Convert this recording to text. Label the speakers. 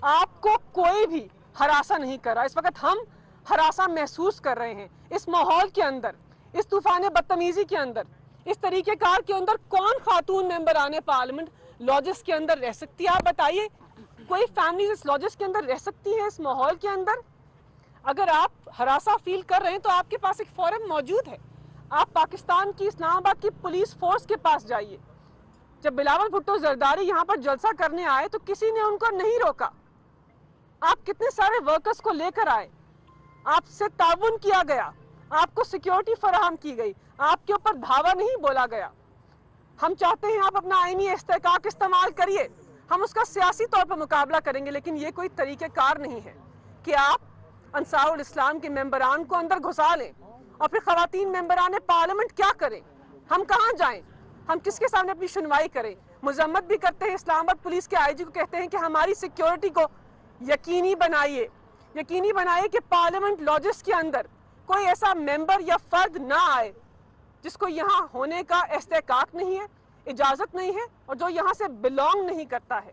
Speaker 1: آپ کو کوئی بھی ہراساں نہیں کر رہا. اس وقت ہم ہراساں محسوس کر رہے ہیں. اس ماحول کے اندر، اس طوفان بدتمیزی کے اندر، اس طریقہ کار کے اندر کون خاتون ممبران پارلیمنٹ لاجز کے اندر رہ سکتی ہے؟ آپ بتائیے، کوئی فیملیز اس لاجز کے اندر رہ سکتی ہیں اس ماحول کے اندر؟ اگر آپ ہراساں فیل کر رہے ہیں تو آپ کے پاس ایک فورم موجود ہے. آپ پاکستان کی اسلام آباد کی پولیس فورس کے پاس جائیے. جب بلاول بھٹو زرداری یہاں پر جلسہ کرنے آئے تو کسی نے ان کو نہیں روکا. آپ کتنے سارے ورکرز کو لے کر آئے، آپ سے تعاون کیا گیا، آپ کو سیکیورٹی فراہم کی گئی، آپ کے اوپر دھاوا نہیں بولا گیا. ہم چاہتے ہیں آپ اپنا آئینی استحقاق استعمال کریے، ہم اس کا سیاسی طور پر مقابلہ کریں گے، لیکن یہ کوئی طریقہ کار نہیں ہے کہ آپ انصار الاسلام کے ممبران کو اندر گھسا لیں اور پھر خواتین ممبران پارلیمنٹ کیا کریں؟ ہم کہاں جائیں؟ ہم کس کے سامنے اپنی سنوائی کریں؟ مذمت بھی کرتے ہیں اسلام آباد پولیس کے آئی جی کو، کہتے ہیں کہ ہماری سیکیورٹی کو یقینی بنائیے کہ پارلیمنٹ لاجز کے اندر کوئی ایسا ممبر یا فرد نہ آئے جس کو یہاں ہونے کا استحقاق نہیں ہے، اجازت نہیں ہے، اور جو یہاں سے بلونگ نہیں کرتا ہے.